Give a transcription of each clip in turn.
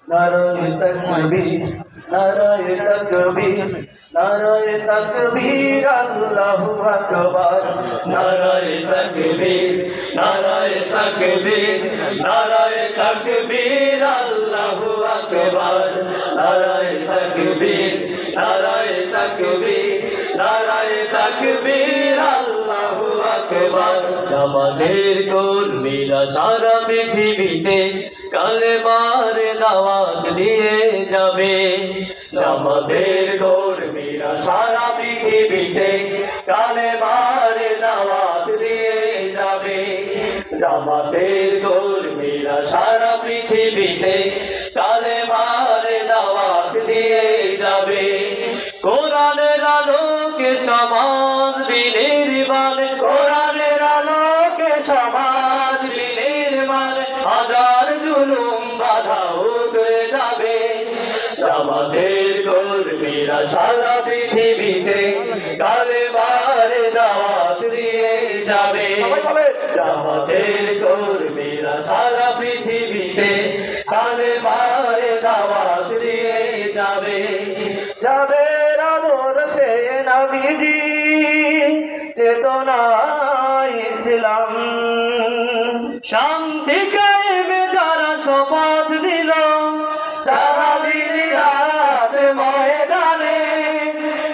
নারায়ে তাকবীর নারায়ে তাকবীর নারায়ে তাকবীর আল্লাহু আকবার নারায়ে তাকবীর নারায়ে তাকবীর নারায়ে তাকবীর আল্লাহু আকবার নারায়ে তাকবীর নারায়ে তাকবীর নারায়ে তাকবীর আল্লাহু আকবার আমাদের কর্মীরা সারা পৃথিবীতে কালেমার দাওয়াত দিয়ে যাবে আমাদের কর্মীরা সারা পৃথিবীতে কালেমার দাওয়াত দিয়ে যাবে আমাদের কর্মীরা সারা পৃথিবীতে কালেমার দাওয়াত দিয়ে যাবে কোরআনের আলোকে সমাজ বিনির্মাণ কোরআনের আলোকে সমাজ বিনির্মাণ হাজার জুলুম বাধা উতরে যাবে আমাদের কর্মীরা সারা পৃথিবীতে কালেমার দাওয়াত দিয়ে যাবে আমাদের কর্মীরা সারা পৃথিবীতে কালেমার দাওয়াত দিয়ে যাবে যাবে রামর সে নবীজি চেতনা ইসলাম শান্তি কায়েমে যারা শপথ দিল সারা দিন রাত ময়দানে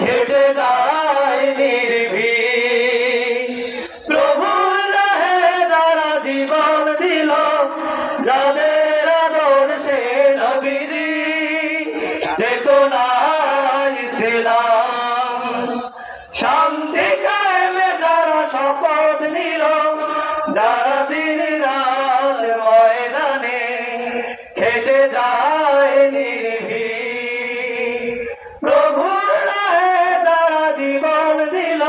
খেটে যায় নির্ভীক প্রভুর রাহে যারা জীবন দিল যাদের আদর্শে নবীজি চেতনা ইসলাম শান্তি কায়েমে যারা শপথ নিল যারা দিন রাত ময়দানে খেটে যায় নির্ভীক প্রভুর রাহে যারা জীবন দিল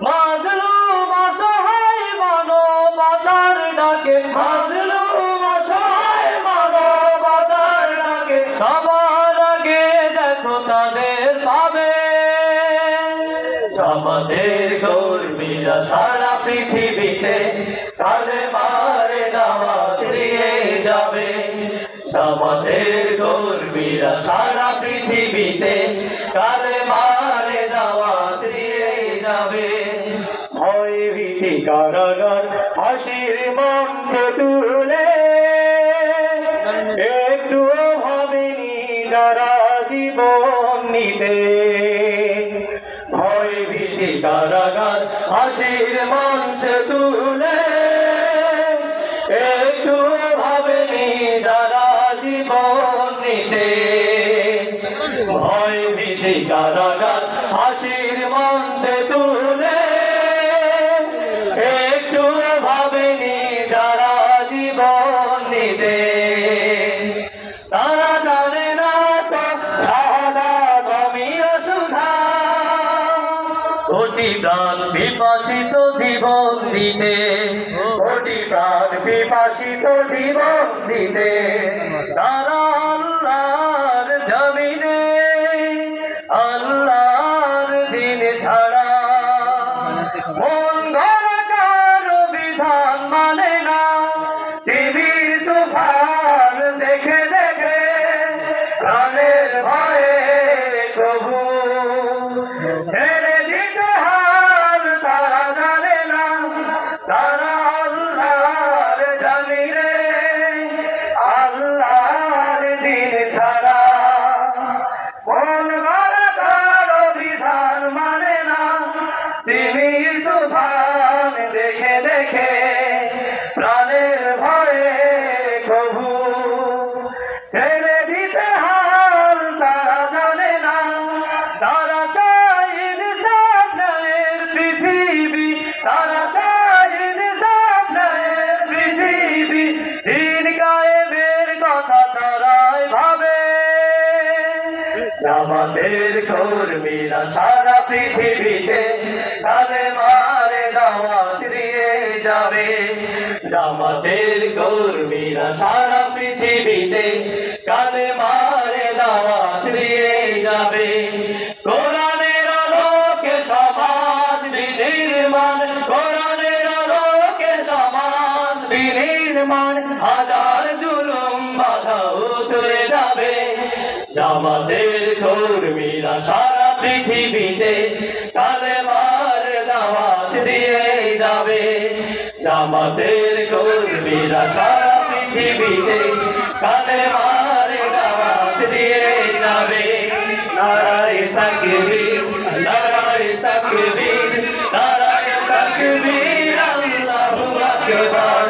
মাজলুম অসহায় মানবতার ডাকে মাজলুম অসহায় মানবতার ডাকে সবার আগে দেখো তাদের পাবে আমাদের কর্মীরা সারা পৃথিবীতে কালেমার দাওয়াত দিয়ে যাবে আমাদের কর্মীরা সারা পৃথিবীতে কালেমার দাওয়াত দিয়ে যাবে ভয় ভীতি কারাগার হাসির মঞ্চে তুলে একটুও ভাবেনি যারা জীবন নিতে ভয় ভীতি কারাগার হাসির মঞ্চে তুলে একটু ভাবেনি যারা জীবন নিতে ভয় ভীতি কারাগার হাসির মঞ্চে তুলে একটু ভাবেনি যারা জীবন নিতে তারা জানে না তো শাহাদাত অমিয় সুধা কোটি প্রাণ বিপাসিত জীবন দিতে কোটি প্রাণ বিপাসিত জীবন দিতে তারা আল্লাহর জমিনে আল্লাহর দিন ছাড়া মন গড়া কারো বিধান মানে না টিভির তুফান দেখে দেখে প্রাণের ভয়ে কবু ছেড়ে দিতে হার তারা জানে না তারা আল্লাহর জমিনে আল্লাহর দিন ছাড়া মন গড়া কারো বিধান মানে না তিমির তুফান দেখে দেখে প্রাণের ভয়ে কবু ছেড়ে দিতে হাল তারা জানে না তারা চায় ইনসাফ ন্যায়ের পৃথিবী তারা চায় ইনসাফ ন্যায়ের পৃথিবী দিন কায়েমের কথা তারাই ভাবে আমাদের কর্মীরা সারা পৃথিবীতে কালেমার দাওয়াত দিয়ে যাবে আমাদের কর্মীরা সারা পৃথিবীতে কালেমার দাওয়াত দিয়ে যাবে কোরআনের আলোকে সমাজ বিনির্মাণ কোরআনের আলোকে সমাজ বিনির্মাণ হাজার জুলুম বাধা উতরে যাবে জামাতের কর্মীরা সারা পৃথিবীতে কালেমার দাওয়াত দিয়ে যাবে জামাতের কর্মীরা সারা পৃথিবীতে কালেমার দাওয়াত দিয়ে যাবে নারায়ে তাকবীর নারায়ে তাকবীর নারায়ে তাকবীর আল্লাহু আকবার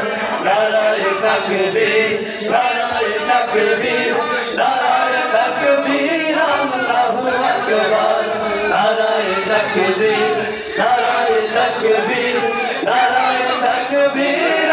নারায়ে তাকবীর নারায়ে তাকবীর নারায়ে তাকবীর আল্লাহু আকবার নারায়ে তাকবীর নারায়ে তাকবীর নারায়ে তাকবীর